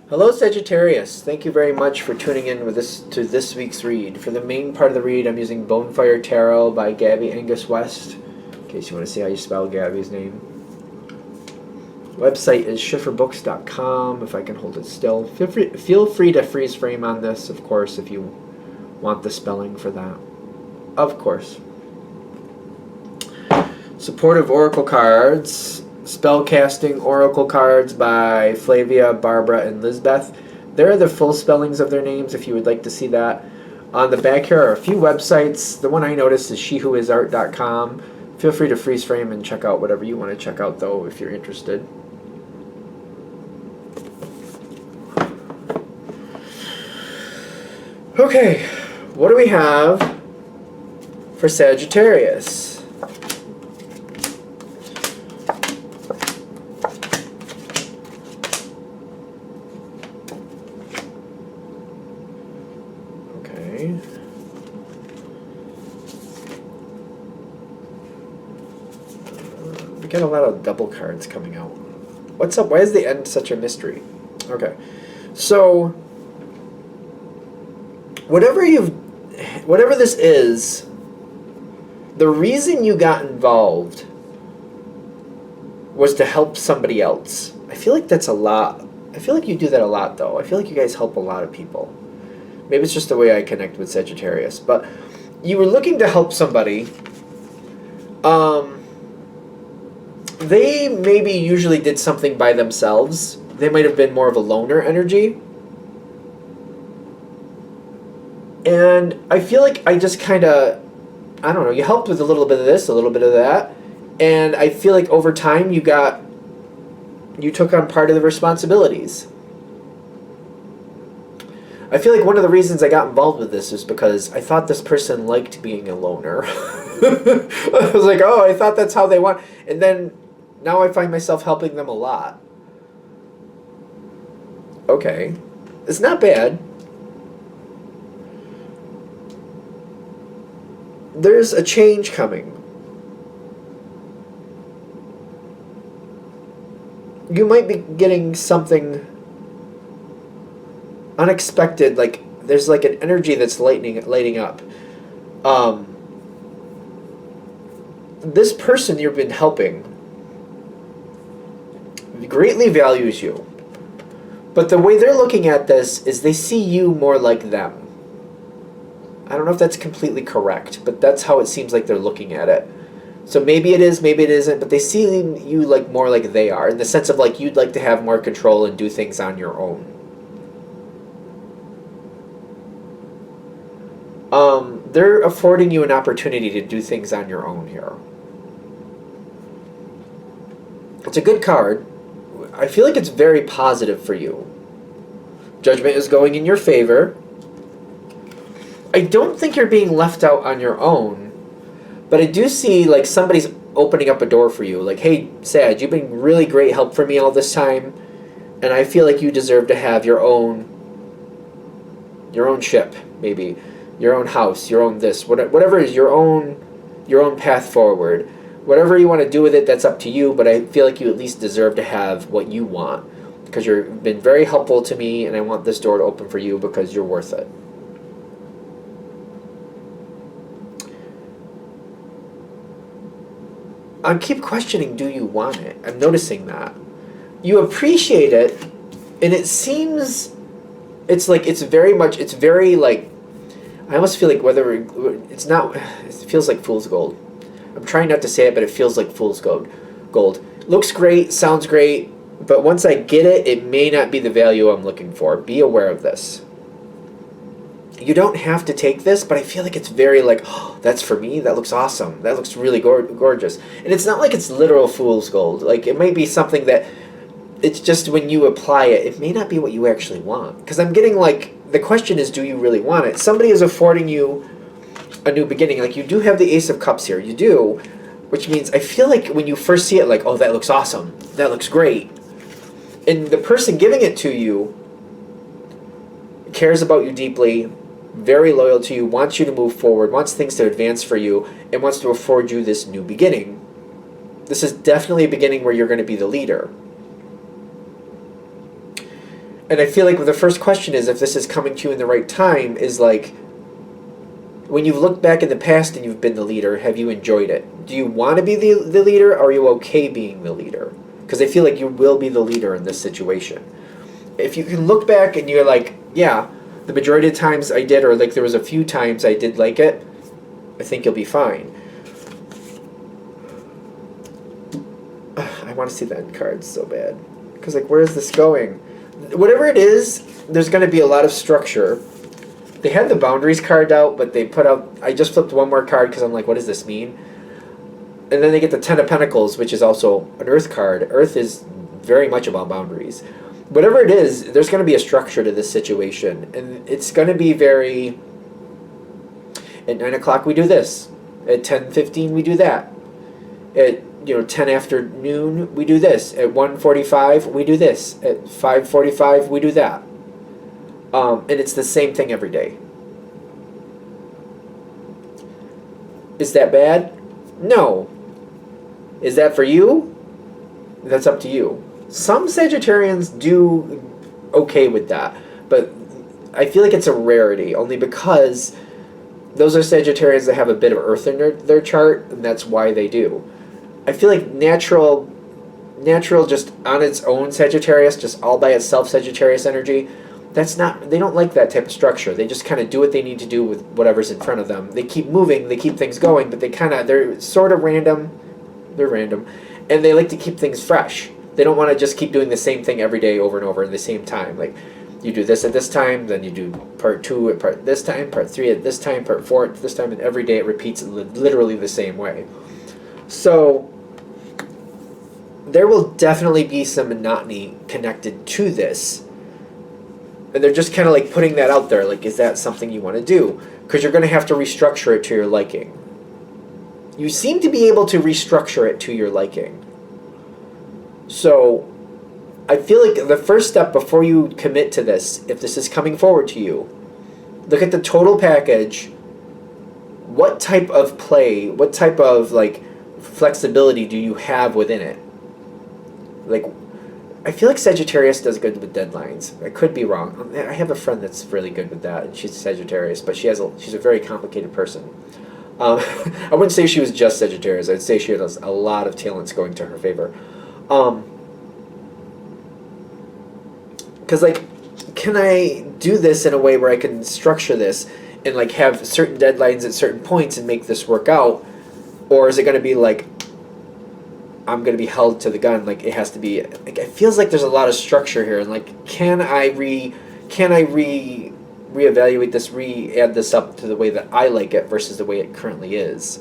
Hello, Sagittarius. Thank you very much for tuning in with this week's read. For the main part of the read, I'm using Bonefire Tarot by Gabby Angus West, in case you want to see how you spell Gabby's name. Website is schifferbooks.com, if I can hold it still. Feel free to freeze frame on this, of course, if you want the spelling for that. Of course. Supportive Oracle cards. Spellcasting Oracle cards by Flavia, Barbara, and Lizbeth. There are the full spellings of their names if you would like to see that. On the back here are a few websites. The one I noticed is shewhoisart.com. Feel free to freeze frame and check out whatever you want to check out, though, if you're interested. Okay, what do we have for Sagittarius? We got a lot of double cards coming out. What's up? Why is the end such a mystery? Okay, so whatever this is, the reason you got involved was to help somebody else. I feel like that's a lot. I feel like you do that a lot, though. I feel like you guys help a lot of people. Maybe it's just the way I connect with Sagittarius, but you were looking to help somebody. They maybe usually did something by themselves. They might have been more of a loner energy. And I feel like I just kind of, I don't know, you helped with a little bit of this, a little bit of that. And I feel like over time you took on part of the responsibilities. I feel like one of the reasons I got involved with this is because I thought this person liked being a loner. I was like, oh, I thought that's how they want. And then now I find myself helping them a lot. Okay. It's not bad. There's a change coming. You might be getting something unexpected, like there's like an energy that's lighting up. This person you've been helping greatly values you, but the way they're looking at this is they see you more like them. I don't know if that's completely correct, but that's how it seems like they're looking at it. So maybe it is, maybe it isn't, but they see you like more like they are, in the sense of like you'd like to have more control and do things on your own. They're affording you an opportunity to do things on your own here. It's a good card. I feel like it's very positive for you. Judgment is going in your favor. I don't think you're being left out on your own, but I do see like somebody's opening up a door for you. Like, hey, Sag, you've been really great help for me all this time, and I feel like you deserve to have your own ship, maybe. Your own house, your own this, whatever is your own path forward. Whatever you want to do with it, that's up to you, but I feel like you at least deserve to have what you want, because you've been very helpful to me, and I want this door to open for you because you're worth it. I keep questioning, do you want it? I'm noticing that. You appreciate it, and it seems, it's very like, I almost feel like whether it's not, it feels like fool's gold. I'm trying not to say it, but it feels like fool's gold. Looks great, sounds great, but once I get it, it may not be the value I'm looking for. Be aware of this. You don't have to take this, but I feel like it's very like, oh, that's for me? That looks awesome. That looks really gorgeous. And it's not like it's literal fool's gold. Like, it might be something that, it's just when you apply it, it may not be what you actually want. Because I'm getting like, the question is, do you really want it? Somebody is affording you a new beginning. Like, you do have the Ace of Cups here. You do. Which means I feel like when you first see it, like, oh, that looks awesome. That looks great. And the person giving it to you cares about you deeply, very loyal to you, wants you to move forward, wants things to advance for you, and wants to afford you this new beginning. This is definitely a beginning where you're going to be the leader. And I feel like the first question is, if this is coming to you in the right time, is like, when you've looked back in the past and you've been the leader, have you enjoyed it? Do you want to be the leader, or are you okay being the leader? Because I feel like you will be the leader in this situation. If you can look back and you're like, yeah, the majority of times I did, or like there was a few times I did like it, I think you'll be fine. I want to see the end cards so bad. Because, like, where is this going? Whatever it is, there's going to be a lot of structure. They had the boundaries card out, but they put out... I just flipped one more card because I'm like, what does this mean? And then they get the Ten of Pentacles, which is also an Earth card. Earth is very much about boundaries. Whatever it is, there's going to be a structure to this situation. And it's going to be very... At 9 o'clock, we do this. At 10:15, we do that. At 10 afternoon, we do this. At 1:45, we do this. At 5:45, we do that. And it's the same thing every day. Is that bad? No. Is that for you? That's up to you. Some Sagittarians do okay with that, but I feel like it's a rarity, only because those are Sagittarians that have a bit of earth in their chart, and that's why they do. I feel like natural just on its own Sagittarius, just all by itself Sagittarius energy, they don't like that type of structure. They just kind of do what they need to do with whatever's in front of them. They keep moving, they keep things going, but they're sort of random. They're random, and they like to keep things fresh. They don't want to just keep doing the same thing every day over and over in the same time. Like, you do this at this time, then you do part 2 at this time, part 3 at this time, part 4 at this time, and every day it repeats literally the same way. So there will definitely be some monotony connected to this. And they're just kind of like putting that out there. Like, is that something you want to do? Because you're going to have to restructure it to your liking. You seem to be able to restructure it to your liking. So I feel like the first step before you commit to this, if this is coming forward to you, look at the total package. What type of play, what type of like flexibility do you have within it? Like, I feel like Sagittarius does good with deadlines. I could be wrong. I have a friend that's really good with that, and she's Sagittarius, but she's a very complicated person. I wouldn't say she was just Sagittarius. I'd say she has a lot of talents going to her favor. Because, like, can I do this in a way where I can structure this and, like, have certain deadlines at certain points and make this work out? Or is it going to be, like, I'm going to be held to the gun? Like, it has to be... Like, it feels like there's a lot of structure here. And, like, can I reevaluate this, add this up to the way that I like it versus the way it currently is?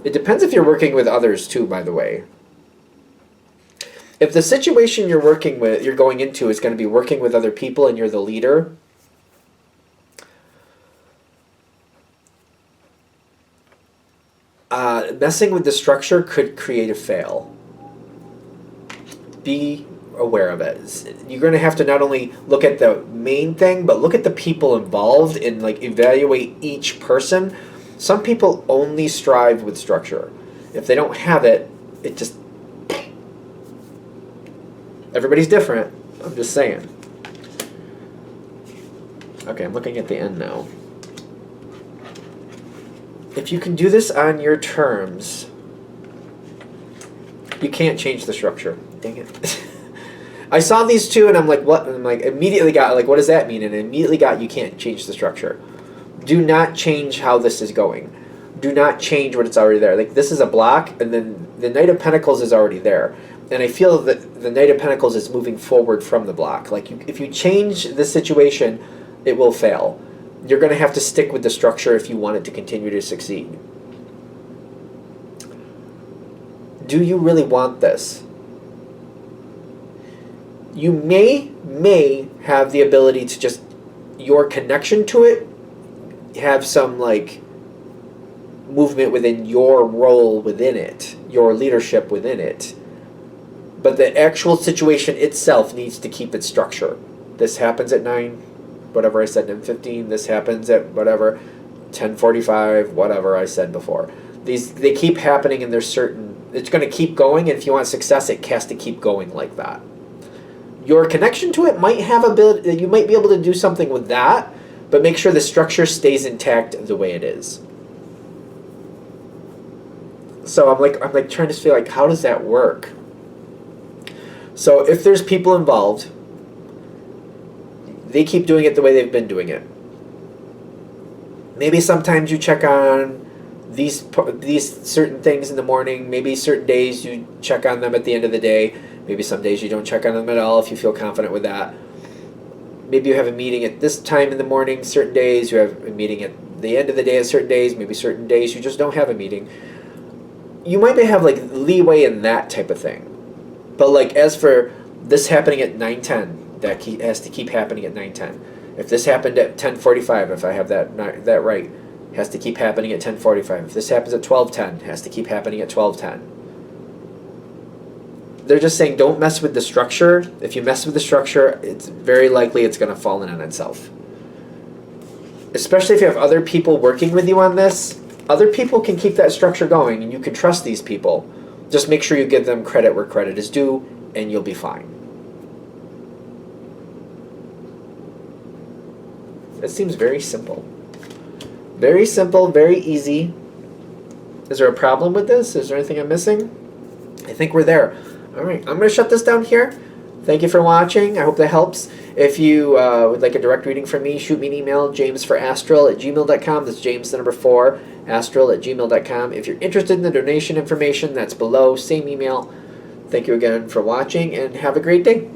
It depends if you're working with others, too, by the way. If the situation you're going into is going to be working with other people and you're the leader, messing with the structure could create a fail. Be aware of it. You're going to have to not only look at the main thing, but look at the people involved and like evaluate each person. Some people only strive with structure. If they don't have it, it just... Everybody's different. I'm just saying. Okay, I'm looking at the end now. If you can do this on your terms, you can't change the structure. Dang it. I saw these two and I'm like, what? And I'm like, immediately got, like, what does that mean? And immediately got, you can't change the structure. Do not change how this is going. Do not change what it's already there. Like, this is a block, and then the Knight of Pentacles is already there. And I feel that the Knight of Pentacles is moving forward from the block. Like, if you change the situation, it will fail. You're going to have to stick with the structure if you want it to continue to succeed. Do you really want this? You may have the ability to just, your connection to it, have some, like, movement within your role within it, your leadership within it. But the actual situation itself needs to keep its structure. This happens at 9, whatever I said, 9:15. This happens at whatever, 10:45, whatever I said before. They keep happening, and there's certain... It's going to keep going, and if you want success, it has to keep going like that. Your connection to it might have ability. You might be able to do something with that, but make sure the structure stays intact the way it is. So I'm like trying to feel like, how does that work? So if there's people involved, they keep doing it the way they've been doing it. Maybe sometimes you check on these certain things in the morning. Maybe certain days you check on them at the end of the day. Maybe some days you don't check on them at all if you feel confident with that. Maybe you have a meeting at this time in the morning, certain days. You have a meeting at the end of the day at certain days. Maybe certain days you just don't have a meeting. You might have like leeway in that type of thing. But like as for this happening at 9:10, that has to keep happening at 9:10. If this happened at 10:45, if I have that right, it has to keep happening at 10:45. If this happens at 12:10, it has to keep happening at 12:10. They're just saying don't mess with the structure. If you mess with the structure, it's very likely it's going to fall in on itself. Especially if you have other people working with you on this. Other people can keep that structure going, and you can trust these people. Just make sure you give them credit where credit is due, and you'll be fine. It seems very simple. Very simple, very easy. Is there a problem with this? Is there anything I'm missing? I think we're there. All right, I'm going to shut this down here. Thank you for watching. I hope that helps. If you would like a direct reading from me, shoot me an email, jamesforastral@gmail.com. That's James, the number 4, astral@gmail.com. If you're interested in the donation information, that's below. Same email. Thank you again for watching, and have a great day.